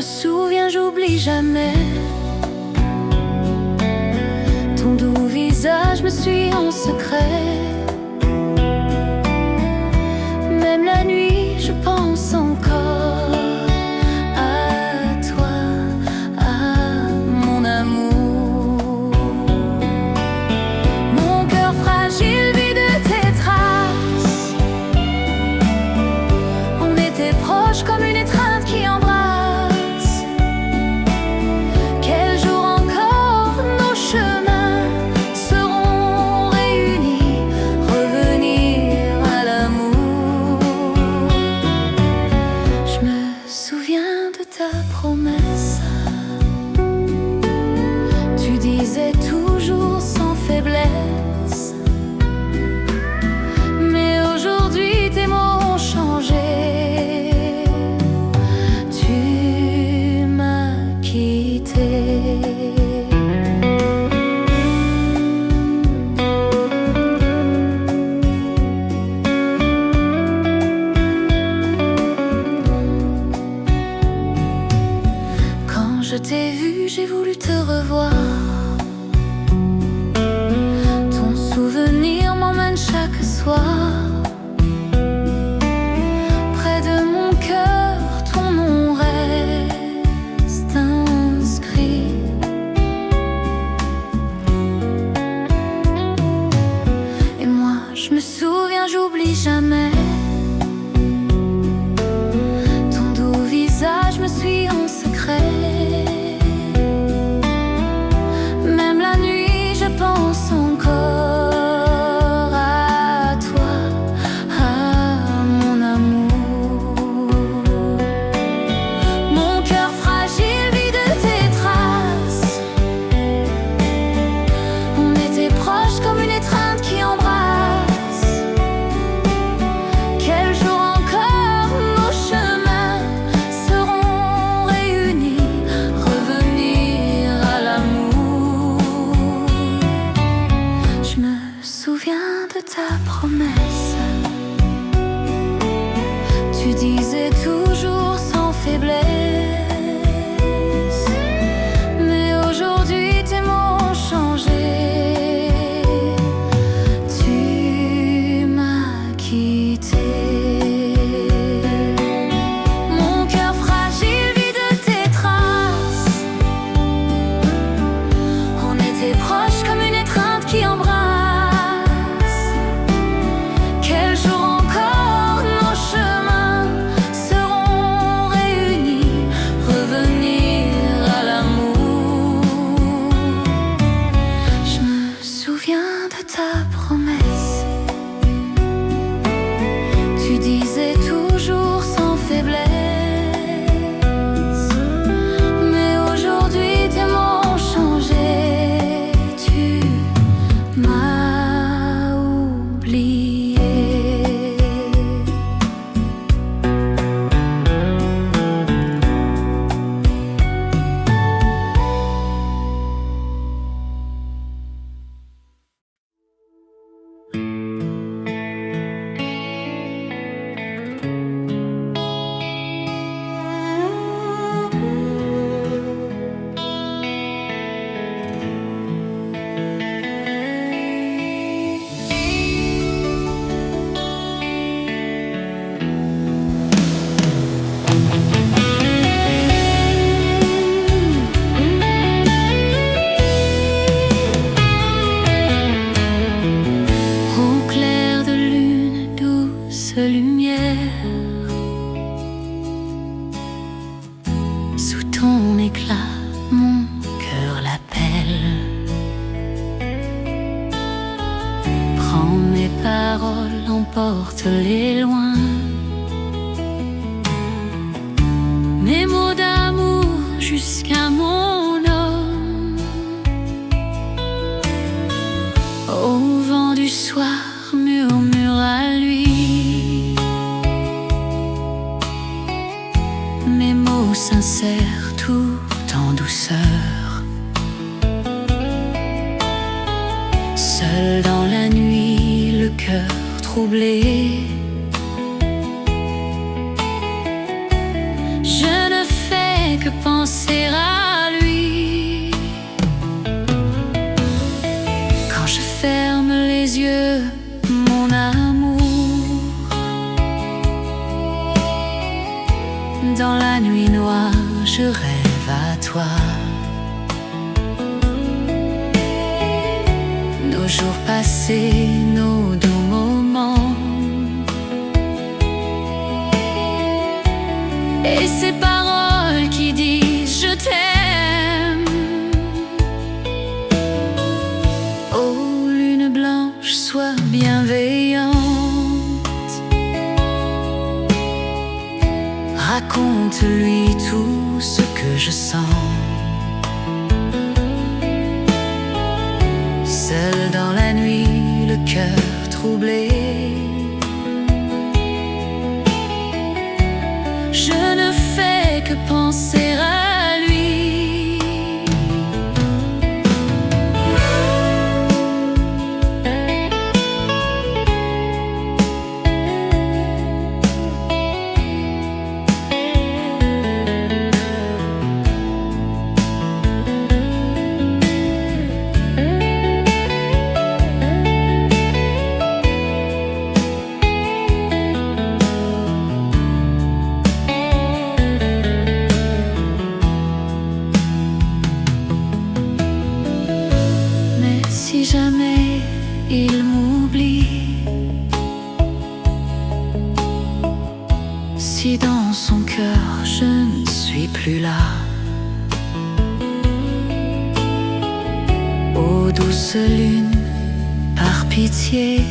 souviens, j'oublie jamais ton doux visage me suit en secret. Même la nuit, je pense encore à toi, à mon amour. Mon cœur fragile vit de tes traces. On était proches comme une étreinte qui embrasse. Quel jour encore nos chemins seront réunis, revenir à l'amour. Je me souviens de ta promesse. Tu disais toujours sans faiblesse. Mais aujourd'hui tes mots ont changé. Tu m'as quitté. Quand je t'ai vu, j'ai voulu te revoir. Ton souvenir m'emmène chaque soir. Près de mon cœur, ton nom reste inscrit. Et moi, je me souviens, j'oublie jamais. Ton doux visage me suit en secret. Même la nuit, je pense encore à toi, à mon amour. Mon cœur fragile vit de tes traces. On était proches comme une étreinte qui embrasse. Quel jour encore nos chemins seront réunis, revenir à l'amour. Je me souviens de ta promesse. Tu disais toujours sans faiblesse. Mais aujourd'hui tes mots ont changé. Tu m'as quitté. Mon cœur fragile vit de tes traces. On était proches comme une étreinte qui embrasse. Quel jour encore nos chemins seront réunis, revenir à l'amour. Je me souviens de ta promesse. Tu disais toujours sans faiblesse. Mais aujourd'hui tes mots ont changé. Tu m'as oublié. Au clair de lune, douce lumière, sous ton éclat, mon cœur l'appelle. Prends mes paroles, emporte-les loin. Mes mots d'amour jusqu'à mon homme. Au vent du soir, murmure à lui mes mots sincères, tout en douceur. Seul dans la nuit, le cœur troublé, je ne fais que que penser à lui. Quand je ferme les yeux, mon amour, dans la nuit noire, je rêve à toi. Nos jours passés, nos doux moments, et ces paroles qui disent je t'aime. Oh, lune blanche, sois bienveillante, raconte-lui tout ce que je sens. Seul dans la nuit, le cœur troublé, je ne fais que penser à lui. Si jamais il m'oublie, si dans son cœur je ne suis plus là, ô douce lune, par pitié,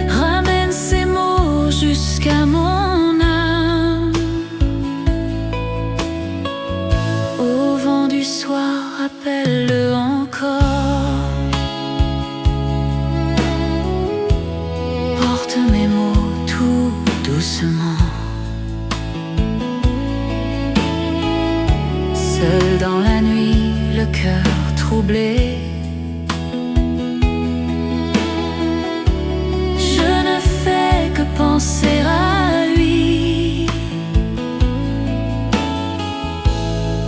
ramène ces mots jusqu'à mon âme. Au vent du soir, appelle-le encore. Porte mes mots tout doucement. Seul dans la nuit, le cœur troublé, je ne fais que penser à lui.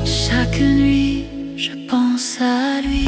Chaque nuit, je pense à lui.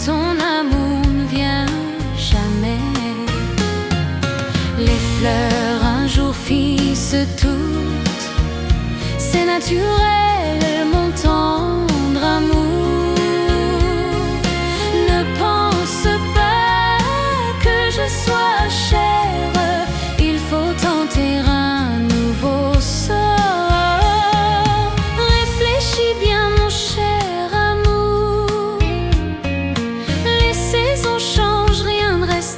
Ton amour ne vient jamais. Les fleurs un jour finissent toutes, c'est naturel mon tendre amour. Ne pense pas que je sois chère, il faut tenter un nouveau sort. Réfléchis bien mon cher amour,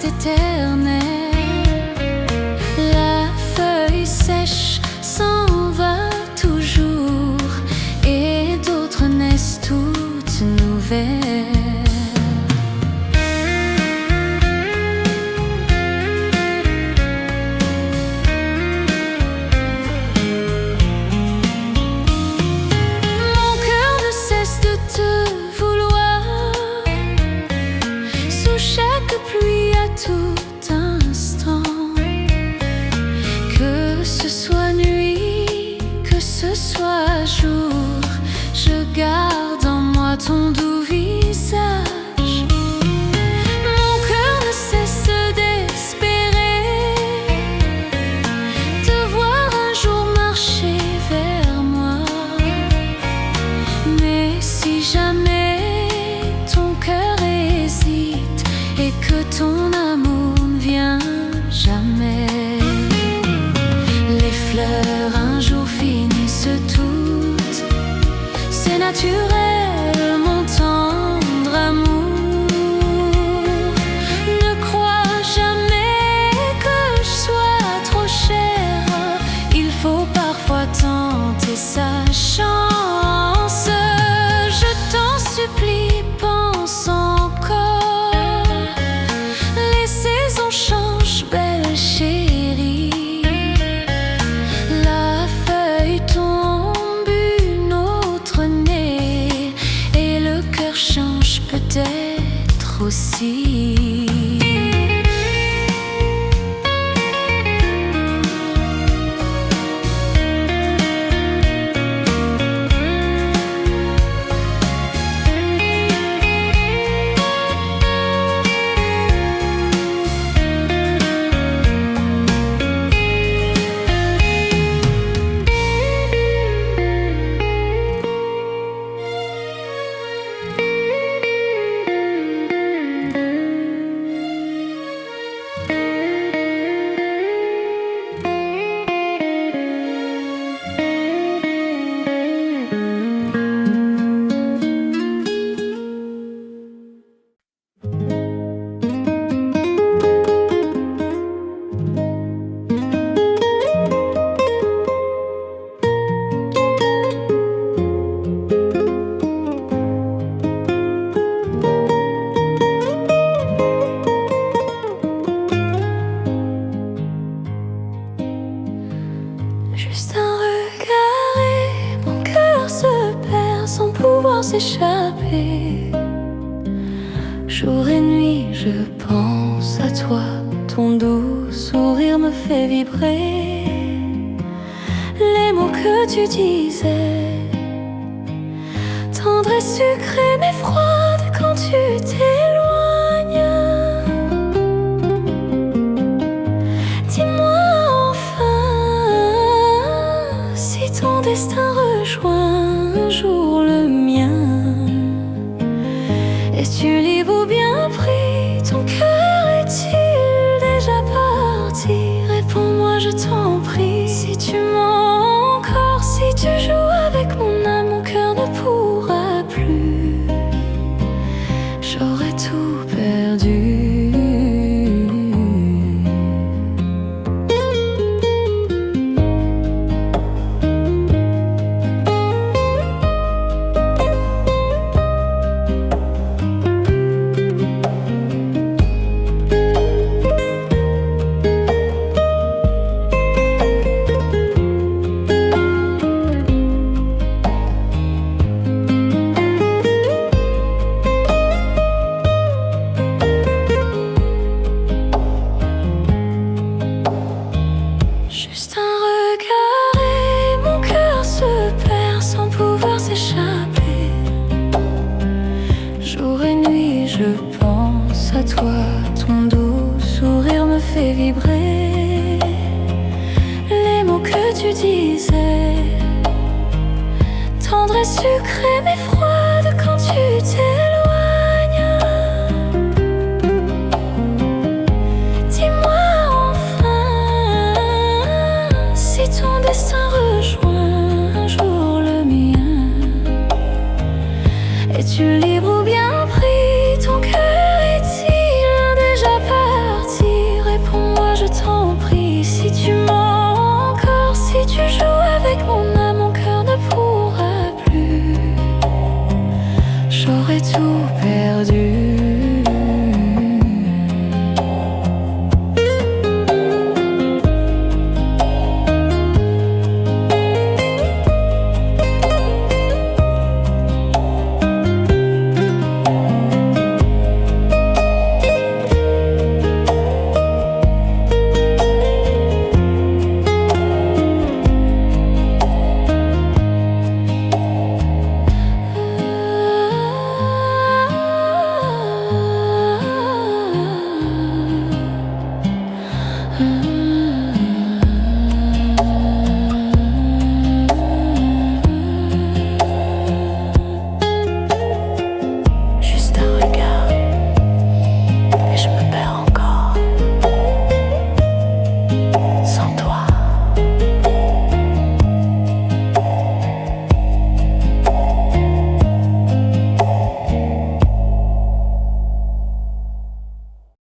éternel. La feuille sèche s'en va toujours et d'autres ton amour ne vient jamais. Les fleurs un jour finissent toutes, c'est naturel mon tendre amour. Ne crois jamais que je sois trop chère, il faut parfois tenter sa chance. Je t'en supplie, pense encore. Les saisons changent, belle chérie. La feuille tombe, une autre naît, et le cœur change peut-être aussi. Juste un regard et mon cœur se perd sans pouvoir s'échapper. Jour et nuit je pense à toi, ton doux sourire me fait vibrer. Les mots que tu disais, tendres et sucrés mais froides quand tu t'éloignes. Dis-moi ton destin rejoint un jour le mien. Es-tu libre ou bien pris? Ton cœur est-il déjà parti? Réponds-moi, je t'en prie. Si tu mens encore, si tu joues avec mon âme, mon cœur ne pourra plus. J'aurais tout perdu. Juste un regard et mon cœur se perd sans pouvoir s'échapper. Jour et nuit je pense à toi, ton doux sourire me fait vibrer. Les mots que tu disais, tendres et sucrés mais froides quand tu t'es